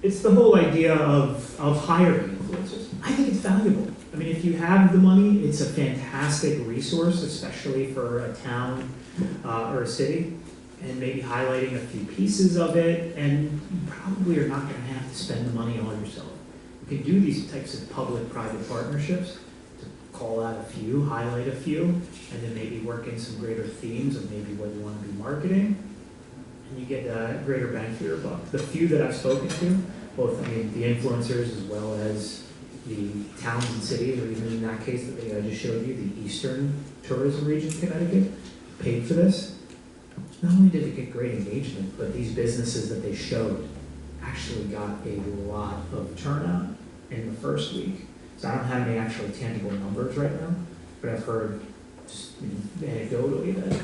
It's the whole idea of hiring influencers. I think it's valuable. I mean, if you have the money, it's a fantastic resource, especially for a town or a city, and maybe highlighting a few pieces of it, and you probably are not going to have to spend the money all yourself. You can do these types of public-private partnerships to call out a few, highlight a few, and then maybe work in some greater themes of maybe what you want to be marketing, and you get a greater bang for your buck. The few that I've spoken to, both the influencers as well as the towns and cities, or even in that case that I just showed you, the Eastern Tourism Region, Connecticut, paid for this. Not only did it get great engagement, but these businesses that they showed actually got a lot of turnout in the first week. So I don't have any actual tangible numbers right now, but I've heard just anecdotally that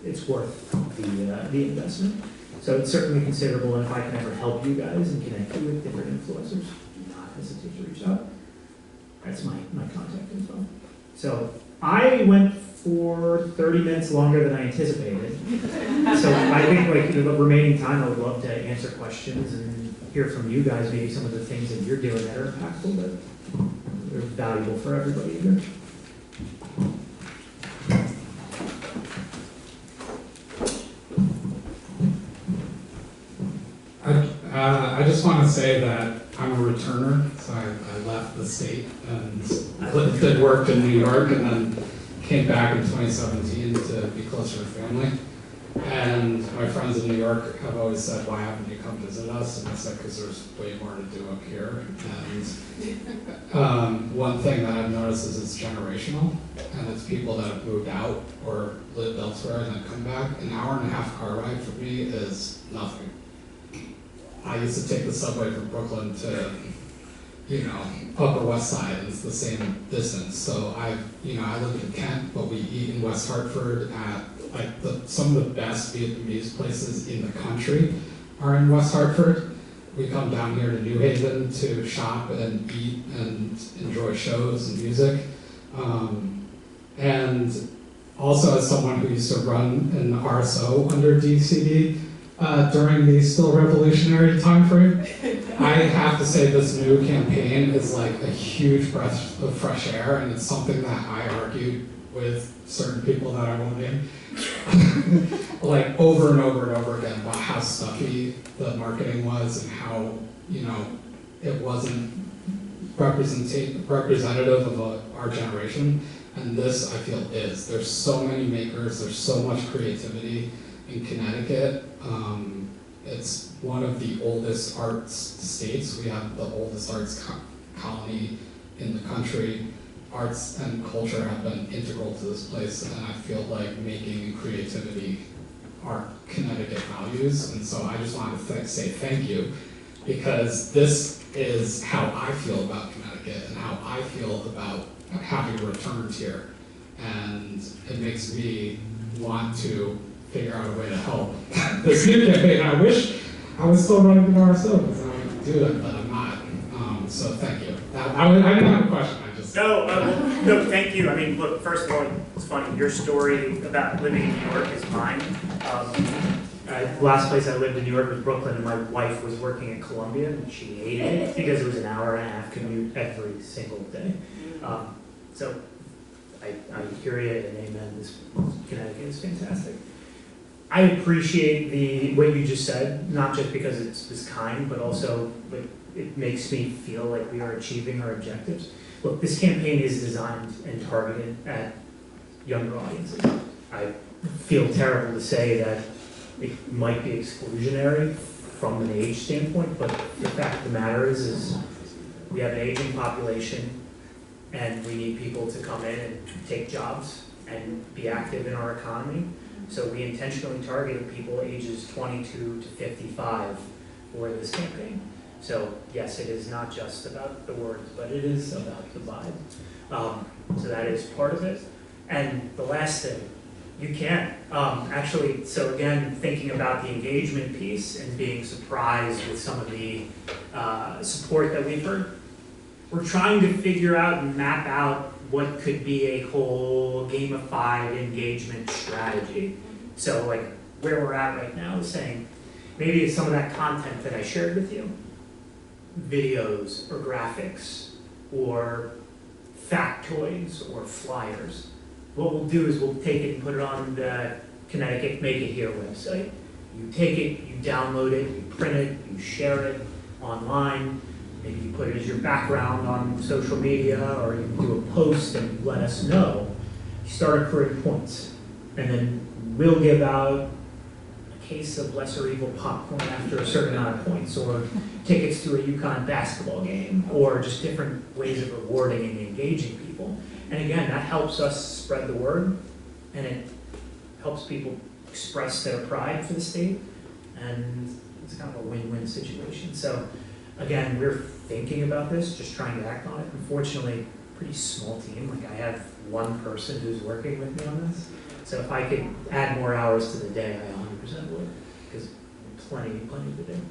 it's worth the investment. So it's certainly considerable, and if I can ever help you guys and connect you with different influencers, do not hesitate to reach out. That's my contact info. So I went for 30 minutes longer than I anticipated. So I think like the remaining time, I would love to answer questions and hear from you guys, maybe some of the things that you're doing that are impactful, that are valuable for everybody here. I just want to say that I'm a returner, so I left the state and lived and worked in New York, and then came back in 2017 to be closer to family. And my friends in New York have always said, why haven't you come visit us? And I said, because there's way more to do up here. And one thing that I've noticed is it's generational, and it's people that have moved out or lived elsewhere and then come back. An hour and a half car ride for me is nothing. I used to take the subway from Brooklyn to, Upper West Side, and it's the same distance. So I live in Kent, but we eat in West Hartford at some of the best Vietnamese places in the country are in West Hartford. We come down here to New Haven to shop and eat and enjoy shows and music. And also as someone who used to run an RSO under DCD, during the still revolutionary time frame, I have to say this new campaign is like a huge breath of fresh air, and it's something that I argued with certain people that I won't name, like over and over and over again about how stuffy the marketing was and how, it wasn't representative of our generation. And this, I feel, is. There's so many makers, there's so much creativity in Connecticut. It's one of the oldest arts states. We have the oldest arts colony in the country. Arts and culture have been integral to this place, and I feel like making and creativity are Connecticut values. And so I just wanted to say thank you, because this is how I feel about Connecticut and how I feel about having returned here. And it makes me want to figure out a way to help this new campaign. I wish I was still running the RSO because I would do it, but I'm not. So thank you. I didn't have a question. No, thank you. I mean, look, first of all, it's funny. Your story about living in New York is mine. Last place I lived in New York was Brooklyn, and my wife was working at Columbia, and she hated it because it was an hour and a half commute every single day. So I hear you, and amen. This Connecticut is fantastic. I appreciate what you just said, not just because it's kind, but also it makes me feel like we are achieving our objectives. Look, this campaign is designed and targeted at younger audiences. I feel terrible to say that it might be exclusionary from an age standpoint, but the fact of the matter is we have an aging population, and we need people to come in and take jobs and be active in our economy. So we intentionally targeted people ages 22 to 55 for this campaign. So yes, it is not just about the words, but it is about the vibe. So that is part of it. And the last thing, you can. Actually, so again, thinking about the engagement piece and being surprised with some of the support that we've heard, we're trying to figure out and map out what could be a whole gamified engagement strategy. So like where we're at right now is saying, maybe it's some of that content that I shared with you, videos or graphics or factoids or flyers. What we'll do is we'll take it and put it on the Connecticut Make It Here website. You take it, you download it, you print it, you share it online. Maybe you put it as your background on social media, or you do a post and let us know. You start accruing points. And then we'll give out a case of lesser evil popcorn after a certain amount of points, or tickets to a UConn basketball game, or just different ways of rewarding and engaging people. And again, that helps us spread the word, and it helps people express their pride for the state, and it's kind of a win-win situation. So again, we're thinking about this, just trying to act on it. Unfortunately, pretty small team. Like I have one person who's working with me on this. So if I could add more hours to the day, I 100% would, because plenty to do.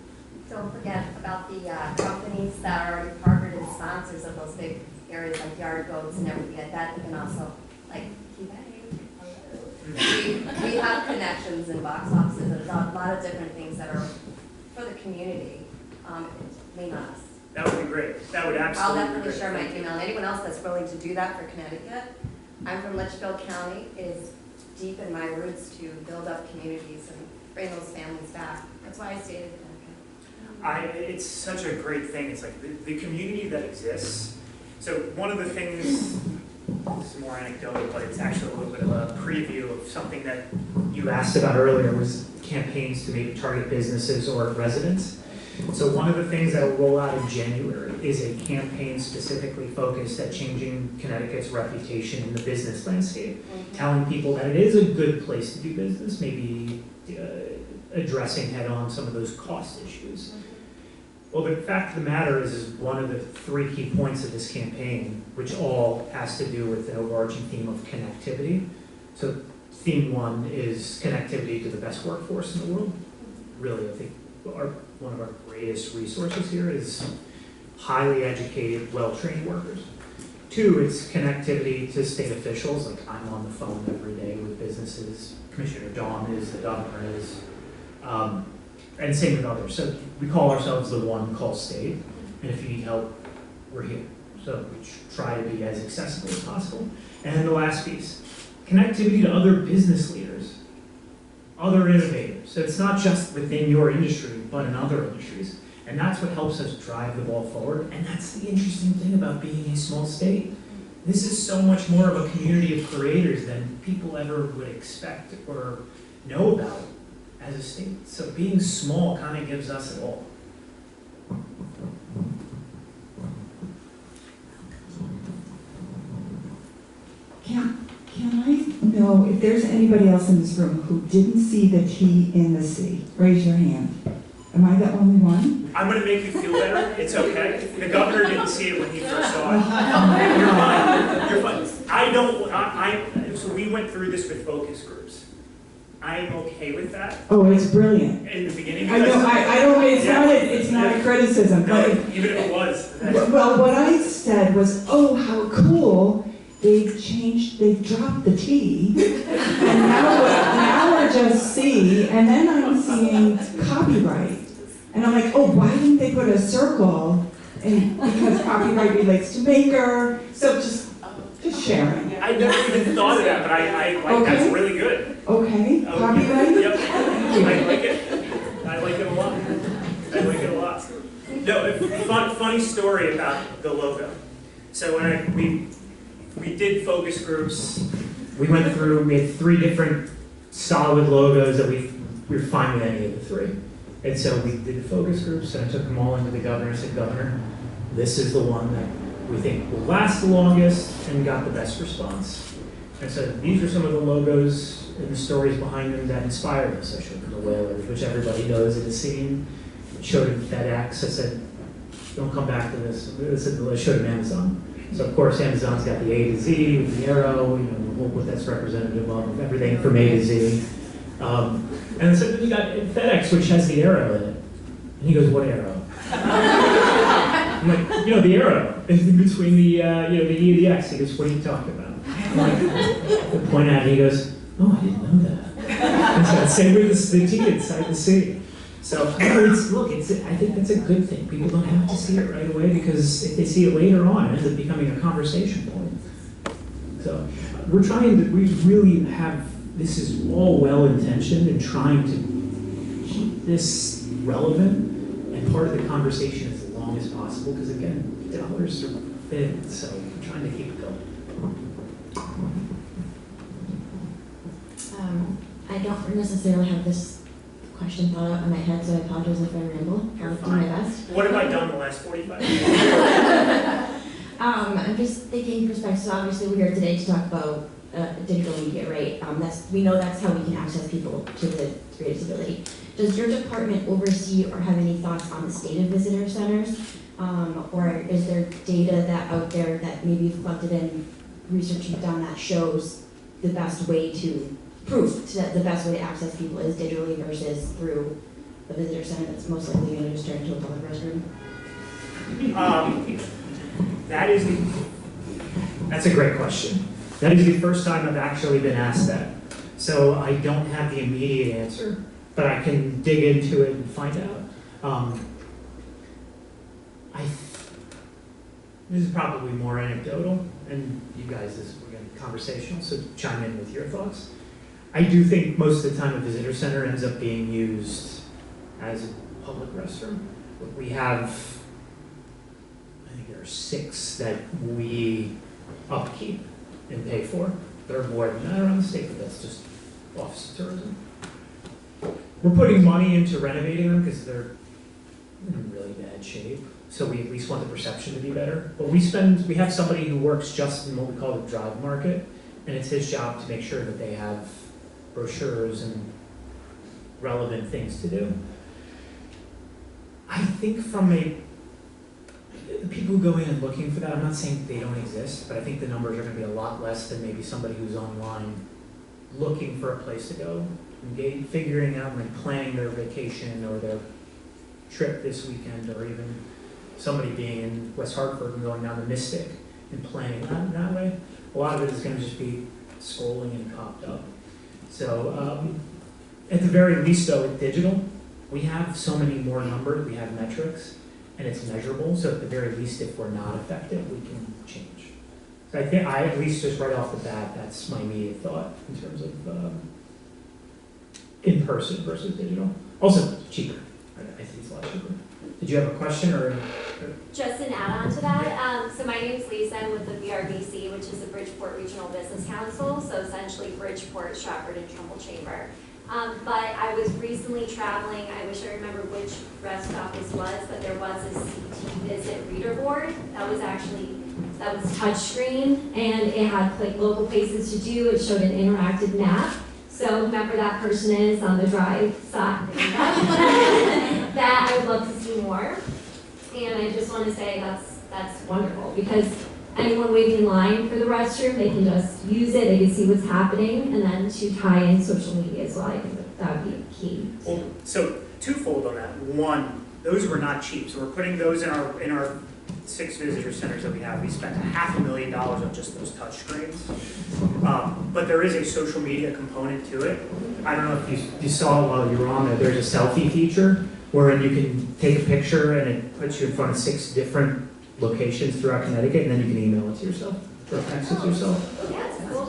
Don't forget about the companies that are already partnered and sponsors of those big areas like yard goats and everything like that. They can also, like, we have connections in box offices and a lot of different things that are for the community. Lean on us. That would be great. That would absolutely be great. I'll definitely share my email. And anyone else that's willing to do that for Connecticut, I'm from Litchfield County. It is deep in my roots to build up communities and bring those families back. That's why I stayed in Connecticut. It's such a great thing. It's like the community that exists. So one of the things, this is more anecdotal, but it's actually a little bit of a preview of something that you asked about earlier, was campaigns to maybe target businesses or residents. So one of the things that will roll out in January is a campaign specifically focused at changing Connecticut's reputation in the business landscape, telling people that it is a good place to do business, maybe addressing head-on some of those cost issues. Well, the fact of the matter is one of the 3 key points of this campaign, which all has to do with an overarching theme of connectivity. So theme 1 is connectivity to the best workforce in the world. Really, I think one of our greatest resources here is highly educated, well-trained workers. 2, it's connectivity to state officials, like I'm on the phone every day with businesses, Commissioner Dawn is, the governor is, and same with others. So we call ourselves the one call state, and if you need help, we're here. So we try to be as accessible as possible. And then the last piece, connectivity to other business leaders, other innovators. So it's not just within your industry, but in other industries. And that's what helps us drive the ball forward. And that's the interesting thing about being a small state. This is so much more of a community of creators than people ever would expect or know about as a state. So being small kind of gives us it all. Can I know if there's anybody else in this room who didn't see the T in the C? Raise your hand. Am I the only one? I'm going to make you feel better. It's okay. The governor didn't see it when he first saw it. You're fine. You're fine. So we went through this with focus groups. I'm okay with that. Oh, it's brilliant. In the beginning. I know. I don't. It's not a criticism. No, but even if it was. Well, what I said was, oh, how cool. They've dropped the T, and now we're just C, and then I'm seeing copyright. And I'm like, oh, why didn't they put a circle? And because copyright relates to maker, so just sharing. I never even thought of that, but I like okay. That's really good. Okay, copyright? Yep, I like it. I like it a lot. I like it a lot. No, funny story about the logo. So when we did focus groups. We went through, we had 3 different solid logos that we were fine with any of the 3. And so we did the focus groups, and I took them all into the governor and said, Governor, this is the one that we think will last the longest and got the best response. And so these are some of the logos and the stories behind them that inspired us. I showed them the Whalers, which everybody knows in the scene. I showed them FedEx. I said, don't come back to this. I showed him Amazon. So of course Amazon's got the A to Z with the arrow, what that's representative of everything from A to Z. And so then you got FedEx, which has the arrow in it. And he goes, what arrow? I'm like, the arrow is in between the E and the X. He goes, what are you talking about? I'm like, I point out, and he goes, oh, I didn't know that. And so same with the T inside the C. So I think that's a good thing. People don't have to see it right away because if they see it later on, it ends up becoming a conversation point. So we really have, this is all well-intentioned and trying to keep this relevant and part of the conversation as long as possible because again, dollars are thin, so we're trying to keep it going. I don't necessarily have this question thought out in my head, so I apologize if I ramble. I'll do my best. What have I done the last 45 minutes? I'm just thinking perspective. So obviously we're here today to talk about digital media, right? We know that's how we can access people to the greatest ability. Does your department oversee or have any thoughts on the state of visitor centers? Or is there data that out there that maybe you've collected and research you've done that shows the best way to prove that the best way to access people is digitally versus through a visitor center that's most likely going to just turn into a public restroom? That's a great question. That is the first time I've actually been asked that. So I don't have the immediate answer, but I can dig into it and find out. This is probably more anecdotal, and you guys, we're going to be conversational, so chime in with your thoughts. I do think most of the time a visitor center ends up being used as a public restroom. We have, I think there are 6 that we upkeep and pay for. There are more than that around the state, but that's just Office of Tourism. We're putting money into renovating them because they're in really bad shape. So we at least want the perception to be better. But we have somebody who works just in what we call the drive market, and it's his job to make sure that they have brochures and relevant things to do. I think the people who go in looking for that, I'm not saying they don't exist, but I think the numbers are going to be a lot less than maybe somebody who's online looking for a place to go, figuring out and planning their vacation or their trip this weekend, or even somebody being in West Hartford and going down the Mystic and planning that way. A lot of it is going to just be scrolling and popped up. So at the very least, though, with digital, we have so many more numbers, we have metrics, and it's measurable. So at the very least, if we're not effective, we can change. So I think at least just right off the bat, that's my immediate thought in terms of in-person versus digital. Also, cheaper. I think it's a lot cheaper. Did you have a question or? Just an add-on to that. So my name is Lisa. I'm with the BRBC, which is the Bridgeport Regional Business Council. So essentially Bridgeport, Stratford, and Trumbull Chamber. But I was recently traveling. I wish I remember which rest stop this was, but there was a CT Visit reader board that was touchscreen, and it had like local places to do. It showed an interactive map. So whoever that person is on the drive side, that I would love to see more. And I just want to say that's wonderful, because anyone waiting in line for the restroom, they can just use it, they can see what's happening, and then to tie in social media as well, I think that would be key. Well, so twofold on that. One, those were not cheap. So we're putting those in our 6 visitor centers that we have. We spent $500,000 on just those touch screens. But there is a social media component to it. I don't know if you saw it while you were on there. There's a selfie feature wherein you can take a picture and it puts you in front of 6 different locations throughout Connecticut, and then you can email it to yourself or text it to yourself. Yeah, it's cool.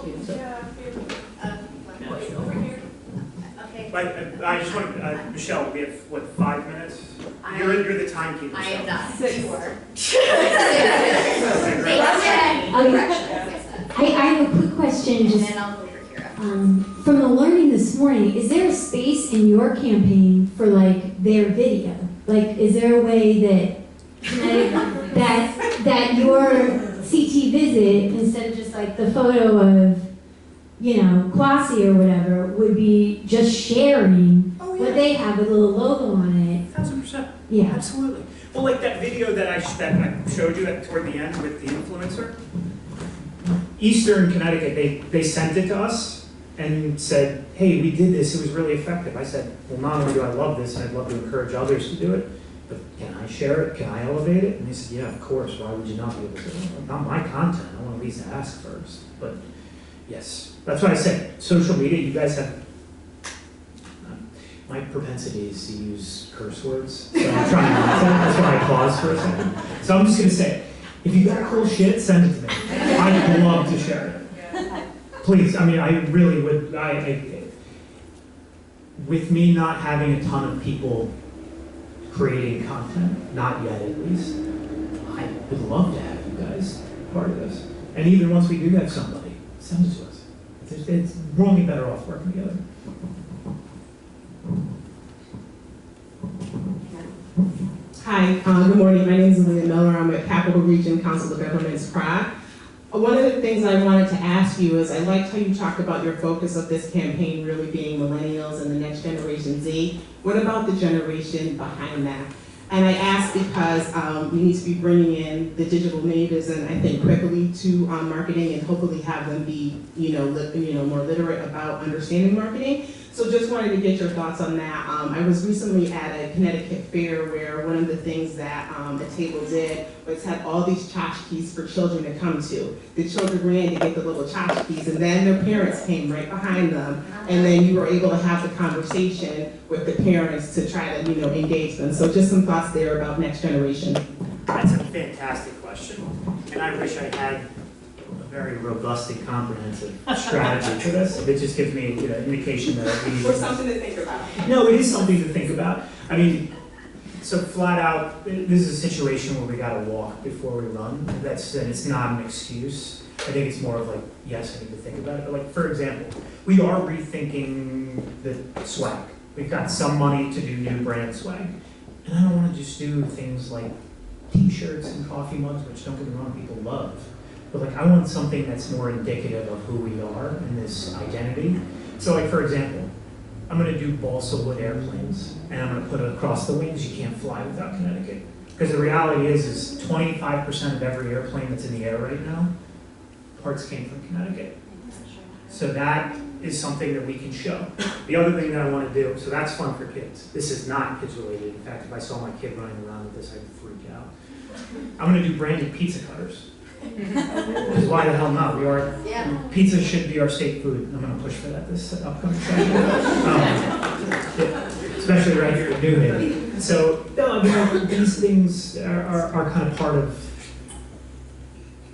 Over here. Okay. But I just want Michelle, we have, 5 minutes? You're the timekeeper. I am so. not. You are. I have a quick question. And Just then I'll go over here. from the learning this morning, is there a space in your campaign for like their video? Like, is there a way that your CT visit, instead of just like the photo of, Kwasi or whatever, would be just sharing what they have with a little logo on it? 1,000%. Yeah. Absolutely. Well, like that video that I showed you toward the end with the influencer, Eastern Connecticut, they sent it to us and said, hey, we did this, it was really effective. I said, well, not only do I love this, and I'd love to encourage others to do it, but can I share it? Can I elevate it? And they said, yeah, of course, why would you not be able to? Well, not my content, I want at least to ask first. But yes, that's what I said. Social media, you guys have, my propensity is to use curse words, so I'm trying not to. That's why I pause for a second. So I'm just going to say, if you got cool shit, send it to me. I'd love to share it. Please, I mean, I really would. With me not having a ton of people creating content, not yet at least, I would love to have you guys part of this. And even once we do have somebody, send it to us. We're only better off working together. Hi, good morning. My name is Leah Miller. I'm at Capital Region Council of Governments, Prague. One of the things I wanted to ask you is I liked how you talked about your focus of this campaign really being millennials and the next generation Z. What about the generation behind that? And I ask because we need to be bringing in the digital natives and I think quickly to marketing and hopefully have them be more literate about understanding marketing. So just wanted to get your thoughts on that. I was recently at a Connecticut fair where one of the things that the table did was had all these tchotchkes for children to come to. The children ran to get the little tchotchkes and then their parents came right behind them and then you were able to have the conversation with the parents to try to engage them. So just some thoughts there about next generation. That's a fantastic question. And I wish I had a very robust and comprehensive strategy for this. It just gives me an indication that we need Or something to think about. No, it is something to think about. I mean, so flat out, this is a situation where we gotta walk before we run. And it's not an excuse. I think it's more of like, yes, I need to think about it. But like, for example, we are rethinking the swag. We've got some money to do new brand swag. And I don't wanna just do things like t-shirts and coffee mugs, which don't get me wrong, people love. But like, I want something that's more indicative of who we are and this identity. So like, for example, I'm gonna do balsa wood airplanes and I'm gonna put it across the wings. You can't fly without Connecticut. Because the reality is 25% of every airplane that's in the air right now, parts came from Connecticut. So that is something that we can show. The other thing that I wanna do, so that's fun for kids. This is not kids related. In fact, if I saw my kid running around with this, I'd freak out. I'm gonna do branded pizza cutters. Because why the hell not? Pizza should be our state food. I'm going to push for that this upcoming session. Especially right here in New Haven. So, no, I mean, these things are kind of part of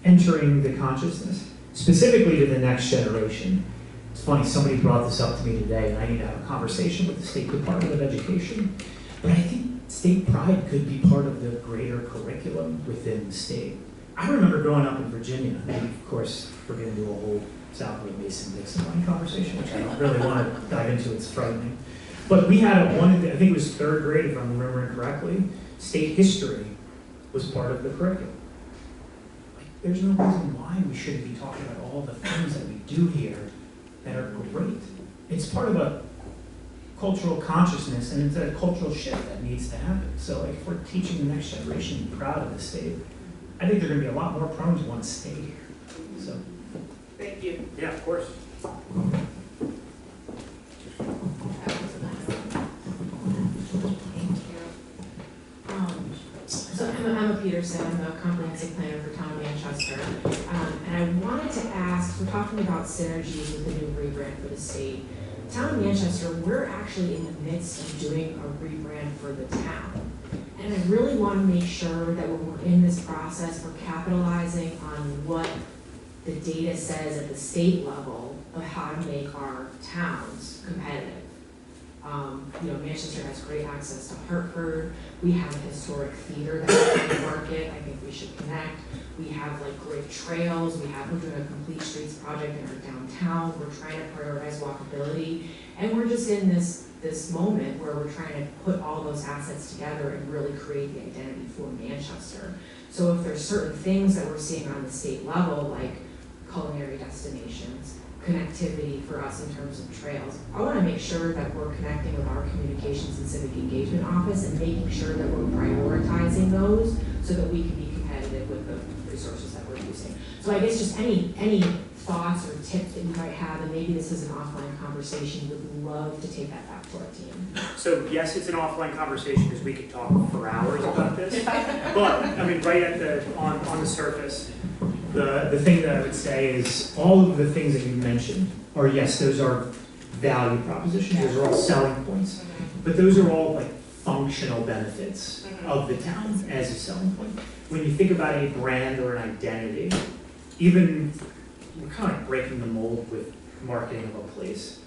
entering the consciousness, specifically to the next generation. It's funny, somebody brought this up to me today, and I need to have a conversation with the State Department of Education. But I think state pride could be part of the greater curriculum within the state. I remember growing up in Virginia, and of course, we're going to do a whole Southwood Mason-Dixon line conversation, which I don't really want to dive into, it's frightening. But we had I think it was third grade, if I'm remembering correctly, state history was part of the curriculum. Like, there's no reason why we shouldn't be talking about all the things that we do here that are great. It's part of a cultural consciousness, and it's a cultural shift that needs to happen. So like, if we're teaching the next generation to be proud of the state, I think they're going to be a lot more prone to want to stay here. So, Thank you. yeah, of course. So I'm Emma Peterson. I'm the comprehensive planner for Town of Manchester. And I wanted to ask, we're talking about synergies with the new rebrand for the state. Town of Manchester, we're actually in the midst of doing a rebrand for the town. And I really want to make sure that when we're in this process, we're capitalizing on what the data says at the state level of how to make our towns competitive. Manchester has great access to Hartford. We have a historic theater that's in the market. I think we should connect. We have great trails. We're doing a complete streets project in our downtown. We're trying to prioritize walkability. And we're just in this moment where we're trying to put all those assets together and really create the identity for Manchester. So if there's certain things that we're seeing on the state level, like culinary destinations, connectivity for us in terms of trails. I want to make sure that we're connecting with our communications and civic engagement office and making sure that we're prioritizing those so that we can be competitive with the resources that we're using. So I guess just any thoughts or tips that you might have, and maybe this is an offline conversation, would love to take that back to our team. So yes, it's an offline conversation because we could talk for hours about this. But I mean, right at the on the surface, the thing that I would say is all of the things that you mentioned are, yes, those are value propositions. Those are all selling points, but those are all like functional benefits of the town as a selling point. When you think about a brand or an identity, even we're kind of breaking the mold with marketing of a place.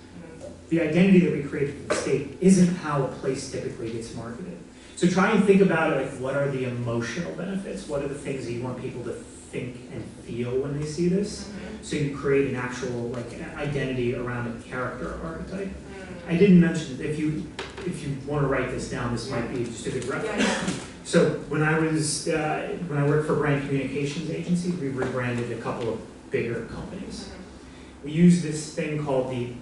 The identity that we create for the state isn't how a place typically gets marketed. So try and think about it like, what are the emotional benefits? What are the things that you want people to think and feel when they see this? So you create an actual like identity around a character archetype. I didn't mention, if you want to write this down, this might be just a good reference. So when I worked for brand communications agencies, we rebranded a couple of bigger companies. We use this thing called the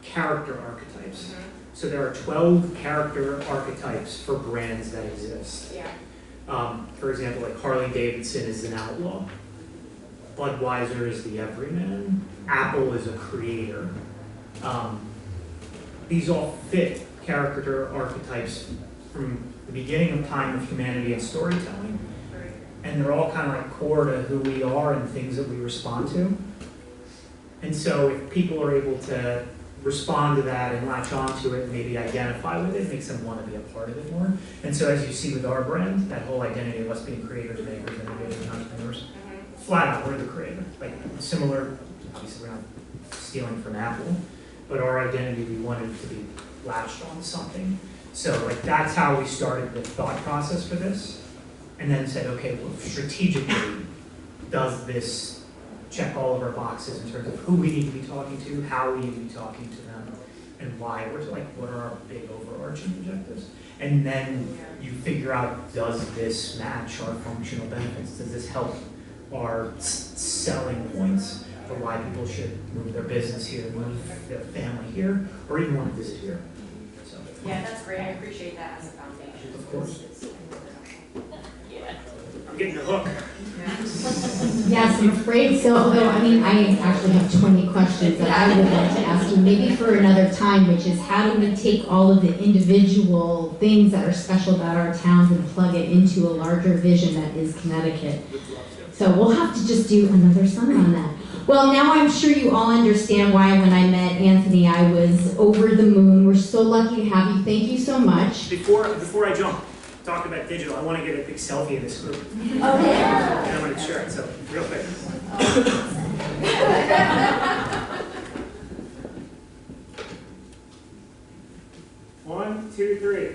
character archetypes. So there are 12 character archetypes for brands that exist. For example, like Harley Davidson is an outlaw. Budweiser is the everyman. Apple is a creator. These all fit character archetypes from the beginning of time of humanity and storytelling. And they're all kind of like core to who we are and things that we respond to. And so if people are able to respond to that and latch onto it and maybe identify with it, makes them want to be a part of it more. And so as you see with our brand, that whole identity of us being creators, makers, innovators, and entrepreneurs, flat out, we're the creator. Like similar, obviously we're not stealing from Apple, but our identity, we wanted to be latched on something. So like that's how we started the thought process for this. And then said, okay, well, strategically, does this check all of our boxes in terms of who we need to be talking to, how we need to be talking to them, and why? We're like, what are our big overarching objectives? And then you figure out, does this match our functional benefits? Does this help our selling points for why people should move their business here, move their family here, or even want to visit here? So, Yeah, that's great. I appreciate that as a foundation. of course. I'm getting the hook. Yes, I'm afraid so, although, I mean, I actually have 20 questions that I would like to ask you, maybe for another time, which is how do we take all of the individual things that are special about our towns and plug it into a larger vision that is Connecticut? So we'll have to just do another summer on that. Well, now I'm sure you all understand why when I met Anthony, I was over the moon. We're so lucky to have you. Thank you so much. Before I jump, talk about digital, I want to get a big selfie of this group. Oh, yeah. And I'm going to share it, so real quick. 1, 2, 3.